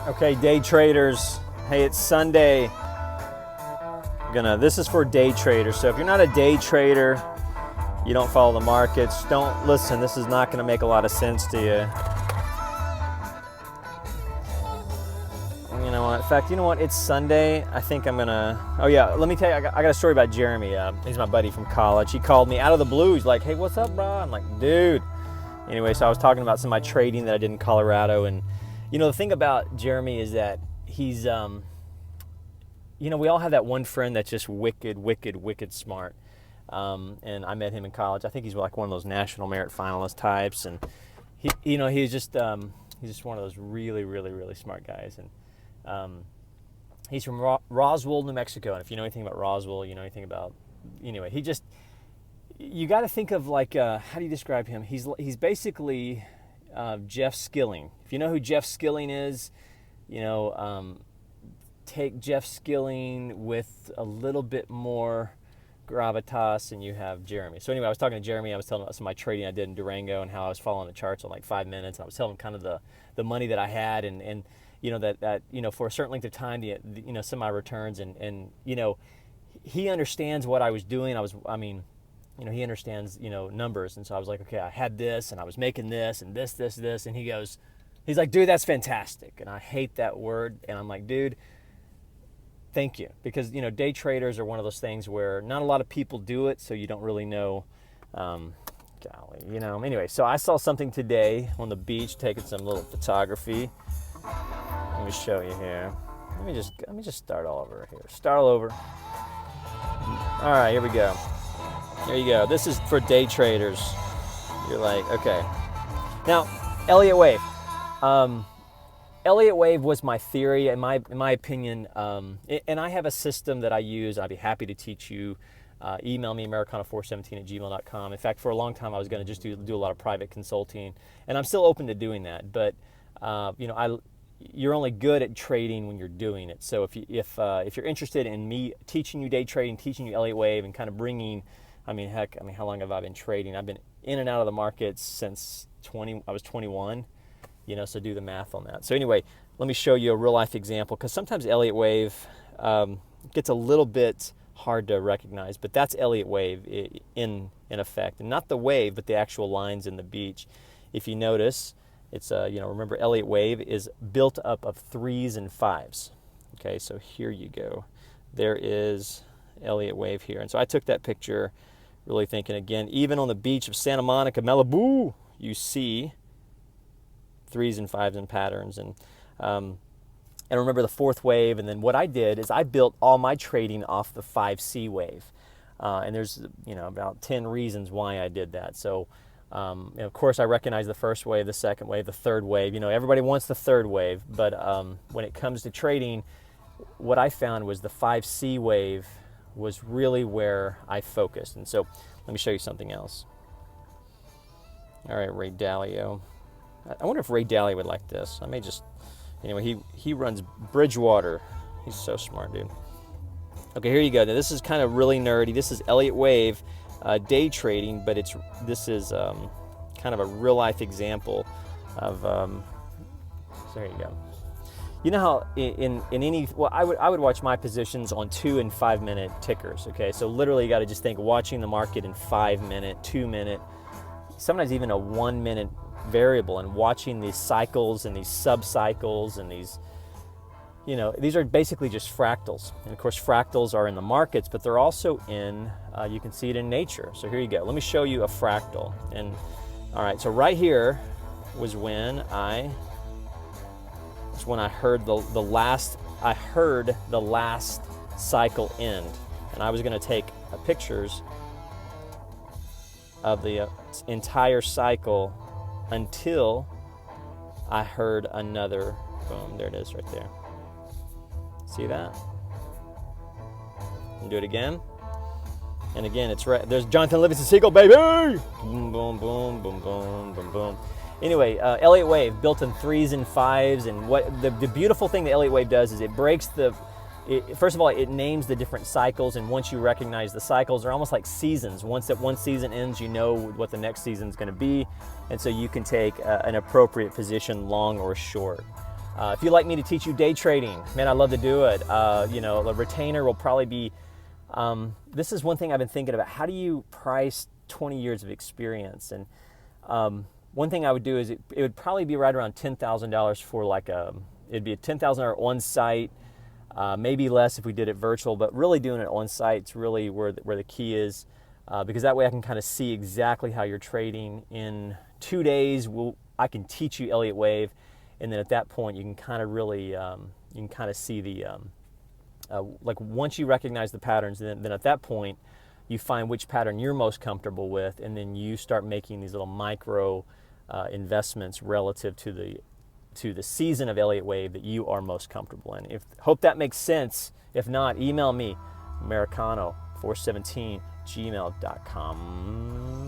Okay, day traders. Hey, it's Sunday. This is for day traders. So if you're not a day trader, you don't follow the markets, don't listen. This is not going to make a lot of sense to you. You know what? In fact, you know what? It's Sunday. I think I'm gonna. Oh yeah, let me tell you. I got a story about Jeremy. He's my buddy from college. He called me out of the blue. He's like, "Hey, what's up, bro?" I'm like, "Dude." Anyway, so I was talking about some of my trading that I did in Colorado, and you know, the thing about Jeremy is that he's, you know, we all have that one friend that's just wicked smart. And I met him in college. I think he's like one of those national merit finalist types, and he's just one of those really smart guys. And he's from Roswell, New Mexico. And if you know anything about Roswell, you know anything about. Anyway, you got to think of like how do you describe him? He's basically Jeff Skilling. If you know who Jeff Skilling is, you know, take Jeff Skilling with a little bit more gravitas, and you have Jeremy. So anyway, I was talking to Jeremy. I was telling him about some of my trading I did in Durango and how I was following the charts on like 5 minutes. And I was telling him kind of the money that I had, and you know that you know, for a certain length of time, you know, some of my returns, and you know, he understands what I was doing. You know, he understands, you know, numbers. And so I was like, okay, I had this and I was making this and this. And he's like, dude, that's fantastic. And I hate that word. And I'm like, dude, thank you. Because, you know, day traders are one of those things where not a lot of people do it. So you don't really know, golly, you know. Anyway, so I saw something today on the beach, taking some little photography. Let me show you here. Let me just start all over here. Start all over. All right, here we go. There you go. This is for day traders. You're like, okay. Now, Elliot wave. Elliot wave was my theory, in my opinion. And I have a system that I use. I'd be happy to teach you. Email me, americana417@gmail.com. In fact, for a long time, I was going to just do a lot of private consulting. And I'm still open to doing that. But, you know, you're only good at trading when you're doing it. So if you're interested in me teaching you day trading, teaching you Elliot wave, and kind of bringing... I mean, how long have I been trading? I've been in and out of the markets since I was 21, you know, so do the math on that. So anyway, let me show you a real life example, because sometimes Elliot wave gets a little bit hard to recognize, but that's Elliot wave in effect, and not the wave, but the actual lines in the beach. If you notice, it's, you know, remember Elliot wave is built up of 3s and 5s. Okay, so here you go. There is Elliot wave here. And so I took that picture really thinking, again, even on the beach of Santa Monica, Malibu, you see 3s and 5s and patterns. And remember the 4th wave. And then what I did is I built all my trading off the 5C wave. And there's, you know, about 10 reasons why I did that. So, and of course, I recognize the 1st wave, the 2nd wave, the 3rd wave. You know, everybody wants the 3rd wave. But when it comes to trading, what I found was the 5C wave was really where I focused. And so let me show you something else. All right, Ray Dalio. I wonder if Ray Dalio would like this. I may just, anyway, he runs Bridgewater. He's so smart, dude. Okay, here you go. Now this is kind of really nerdy. This is Elliot wave day trading, but this is kind of a real life example of, so there you go. You know how in any, well, I would watch my positions on 2 and 5 minute tickers, okay? So literally you got to just think watching the market in 5 minute, 2 minute, sometimes even a 1 minute variable, and watching these cycles and these sub-cycles and these, you know, these are basically just fractals. And of course fractals are in the markets, but they're also in, you can see it in nature. So here you go. Let me show you a fractal. And all right, so right here was when I heard the last cycle end, and I was going to take pictures of the entire cycle until I heard another boom. There it is right there. See that? And do it again. And again, it's right. There's Jonathan Livingston Seagull, baby! Boom, boom, boom, boom, boom, boom, boom. Anyway, Elliot wave built in 3s and 5s, and what the beautiful thing that Elliot wave does is it breaks first of all, it names the different cycles, and once you recognize the cycles, they're almost like seasons. Once that one season ends, you know what the next season is going to be, and so you can take an appropriate position, long or short. If you'd like me to teach you day trading, man, I'd love to do it. You know, the retainer will probably be, this is one thing I've been thinking about. How do you price 20 years of experience? And one thing I would do is it would probably be right around $10,000 for like it'd be a $10,000 on-site, maybe less if we did it virtual, but really doing it on-site is really where the key is, because that way I can kind of see exactly how you're trading. In 2 days, I can teach you Elliott Wave, and then at that point you can kind of really, you can kind of see the, like once you recognize the patterns, then at that point you find which pattern you're most comfortable with, and then you start making these little micro investments relative to the season of Elliott Wave that you are most comfortable in. Hope that makes sense. If not, email me, Americano417gmail.com.